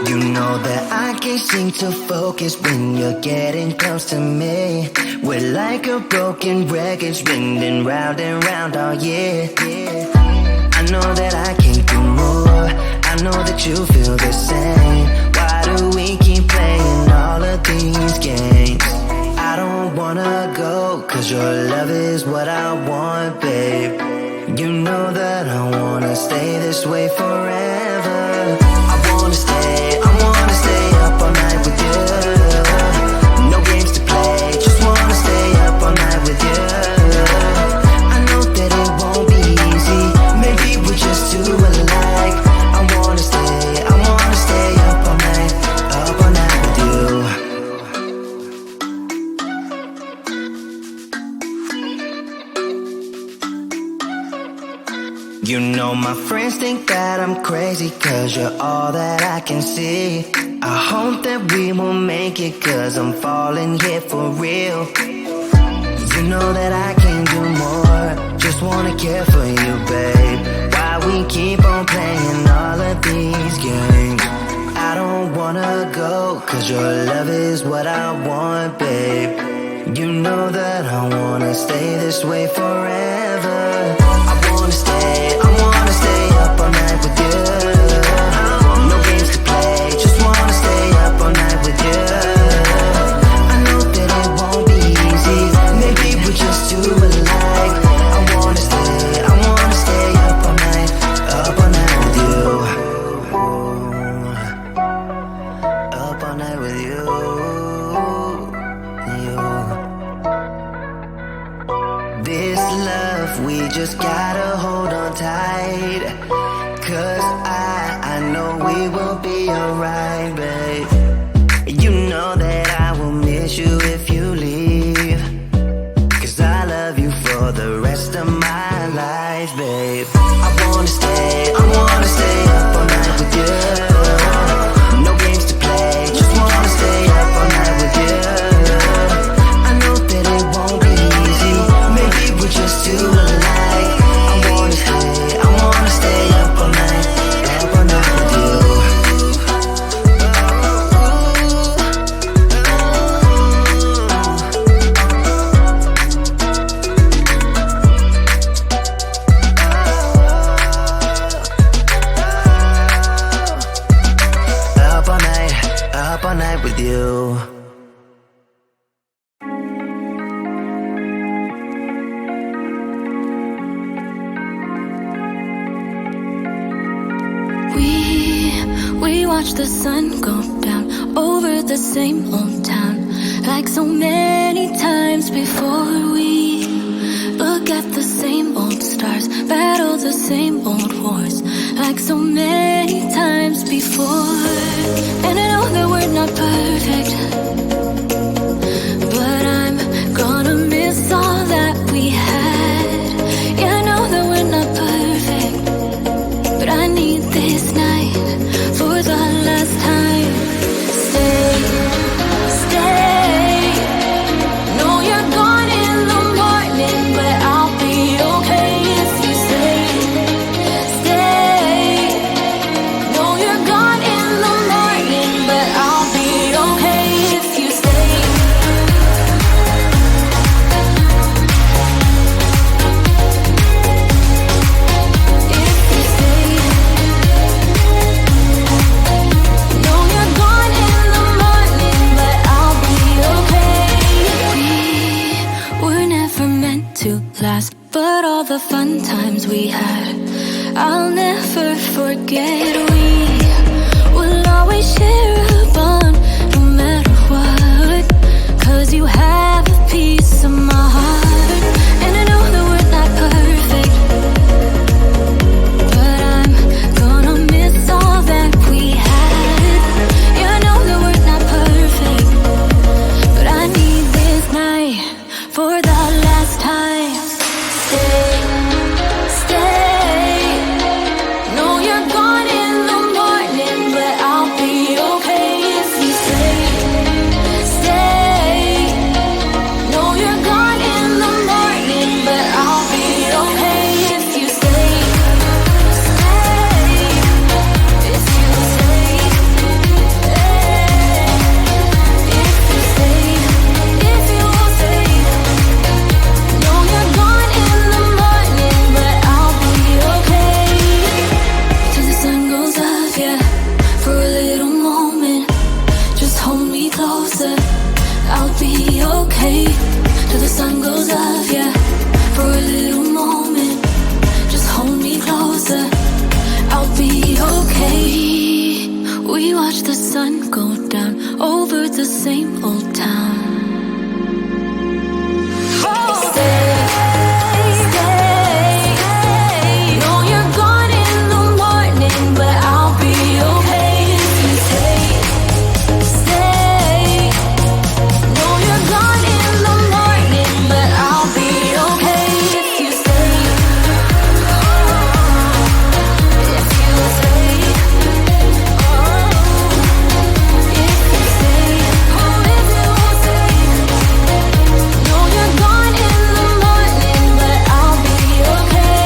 You know that I can't seem to focus when you're getting close to me. We're like a broken record spinning round and round all year. I know that I can't do more. I know that you feel the same. Why do we keep playing all of these games? I don't wanna go, cause your love is what I want, babe. You know that I wanna stay this way forever. I wanna stay up all night with you. No games to play, just wanna stay up all night with you. I know that it won't be easy, maybe we're just too alike. I wanna stay up all night with you. You know my friends think that I'm crazy, cause you're all that I can see. I hope that we will make it, cause I'm falling here for real. You know that I can do more, just wanna care for you, babe. Why we keep on playing all of these games? I don't wanna go, cause your love is what I want, babe. You know that I wanna stay this way forever. I wanna stay up all night with you. No games to play, just wanna stay up all night with you. I know that it won't be easy, maybe we're just too alike. I wanna stay up all night with you. Up all night with you. This love, we just gotta hold on tight. Cause I know we will be alright, babe. You know that I will miss you if you leave. Cause I love you for the rest of my life, babe. I wanna stay up all night with you. No games to play, just wanna stay up all night with you. I know that it won't be easy, maybe we're just too alike. I wanna stay up all night with you. Up all night with you. We watch the sun go down over the same old town, like so many times before. We look at the same old stars, battle the same old wars, like so many times before. And I know that we're not perfect, but I'm gonna miss all that we had. Yeah, I know that we're not perfect, but I need this night for the last time. Stay. Know you're gone in the morning, but I'll be okay if you stay. Stay. Know you're gone in the morning, but I'll be okay if you stay. If you stay. Know you're gone in the morning, but I'll be okay. We were never meant to last, but all the fun times we had, I'll never forget. We will always share a bond, no matter what, cause you have a piece of my heart. And I know that we're not perfect, but I'm gonna miss all that we had. Yeah, I know that we're not perfect, but I need this night for the last time. Stay. Know you're gone in sun go down over the same old town. Stay, stay. Know you're gone in the morning, but I'll be okay if you stay, stay. Know you're gone in the morning, but I'll be okay if you stay, if you stay, if you stay, oh, if you stay. Know you're gone in the morning, but I'll be okay.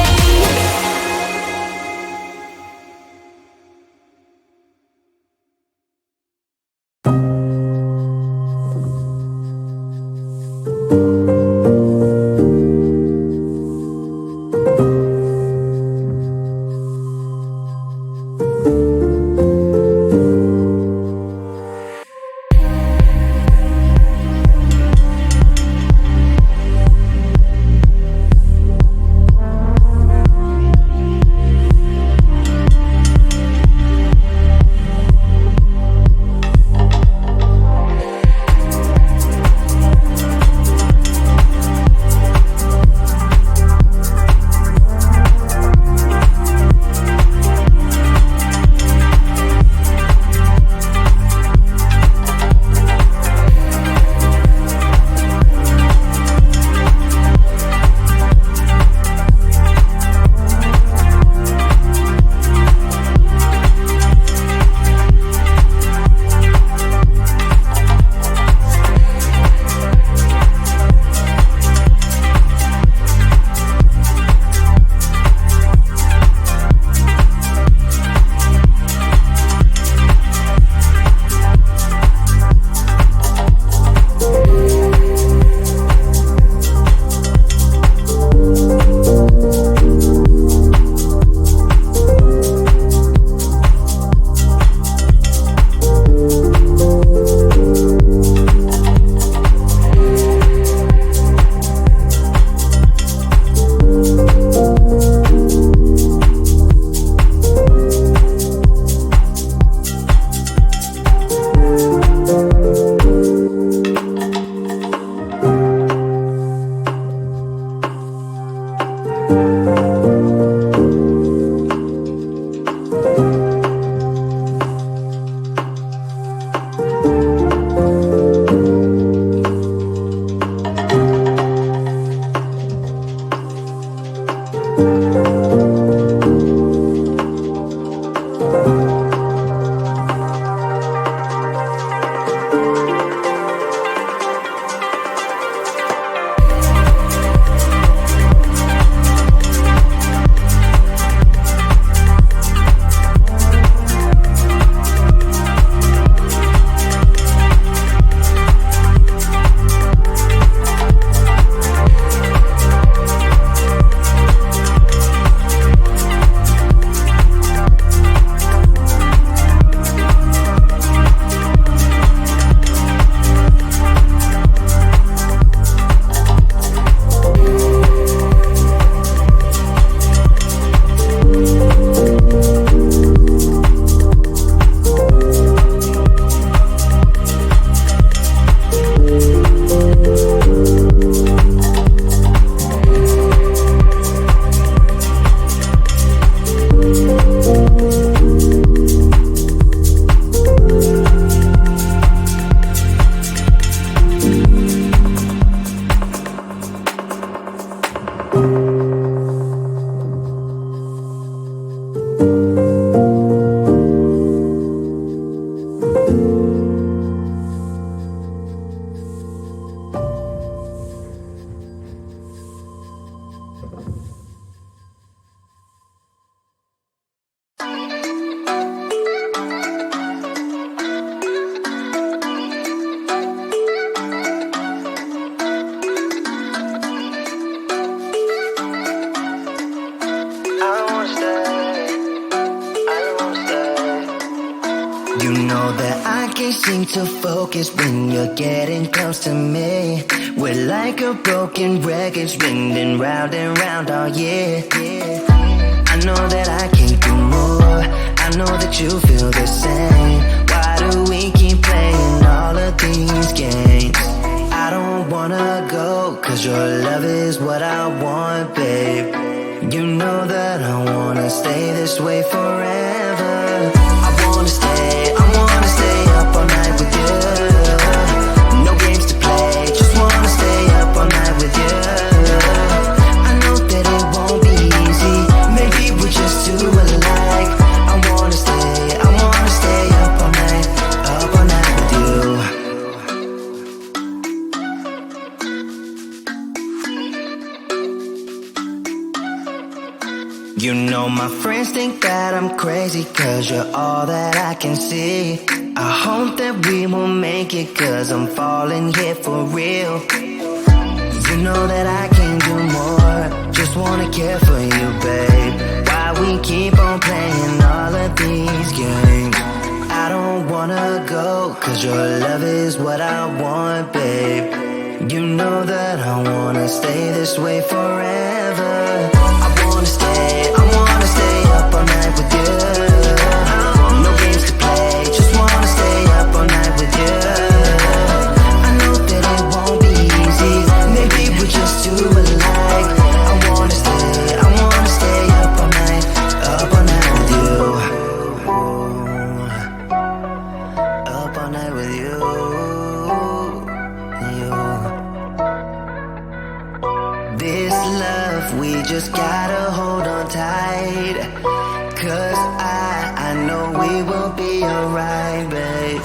You know that I can't seem to focus when you're getting close to me. We're like a broken record spinning round and round all year. I know that I can't do more. I know that you feel the same. Why do we keep playing all of these games? I don't wanna go, cause your love is what I want, babe. You know that I wanna stay this way forever. I wanna stay up all night with you. No games to play, just wanna stay up all night with you. I know that it won't be easy, maybe we're just too alike. I wanna stay up all night with you. You know my friends think that I'm crazy, cause you're all that I can see. I hope that we will make it, cause I'm falling here for real. You know that I can do more, just wanna care for you, babe. Why we keep on playing all of these games? I don't wanna go, cause your love is what I want, babe. You know that I wanna stay this way forever. I wanna stay up all night with you. No games to play, just wanna stay up all night with you. I know that it won't be easy, maybe we're just too alike. I wanna stay up all night with you. Up all night with you. This love, we just gotta hold on tight. Cause I know we will be alright, babe.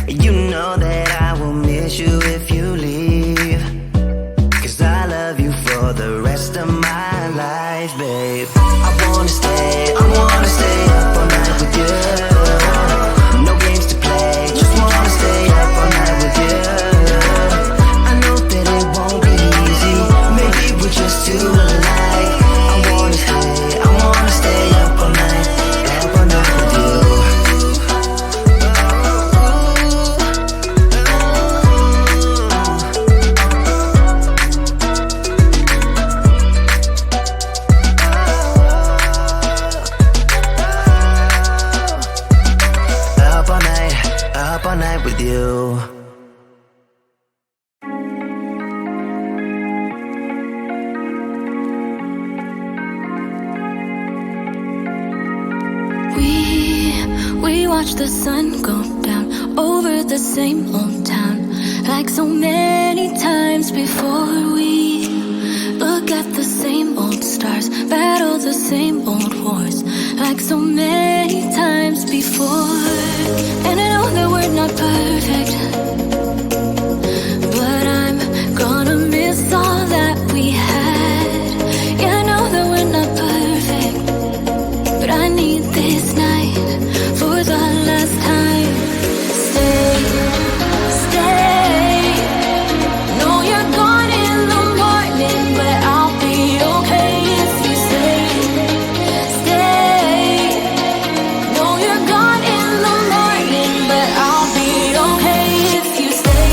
You know that I will miss you if you leave. Cause I love you for the rest of my life, babe. I wanna stay up all night with you. No games to play, just wanna stay up all night with you. I know that it won't be easy, maybe we're just too alike. I wanna stay up all night with you. Up all night with you. We watch the sun go down over the same old town, like so many times before. We look at the same old stars, battle the same old wars, like so many times before. And I know that we're not perfect, but I'm gonna miss all that we had. Yeah, I know that we're not perfect, but I need this night for the last time. Stay. Know you're gone in the morning, but I'll be okay if you stay. Know you're gone in the morning, but I'll be okay if you stay.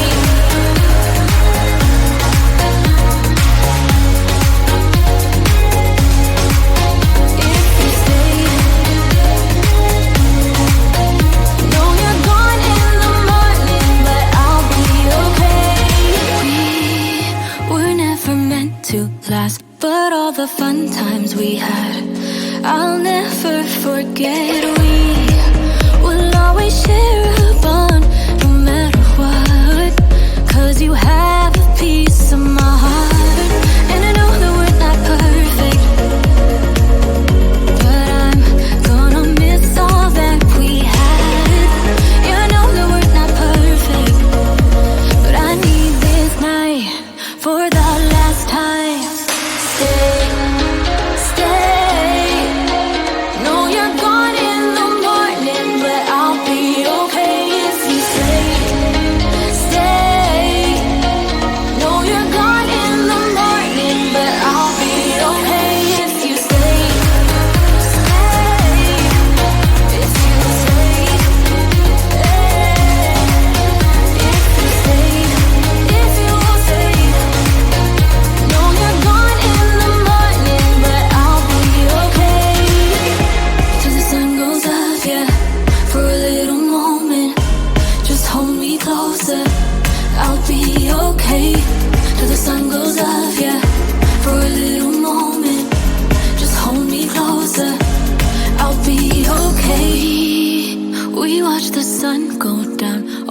If you stay. Know you're gone in the morning, but I'll be okay. We were never meant to last, but all the fun times we had, I'll never forget. We will always share a bond, no matter what, cause you have a piece of my heart. And I know that we're not perfect, but I'm gonna miss all that we had. Yeah, I know that we're not perfect, but I need this night for the last time. Stay. Know you're gone in the We watch the sun go down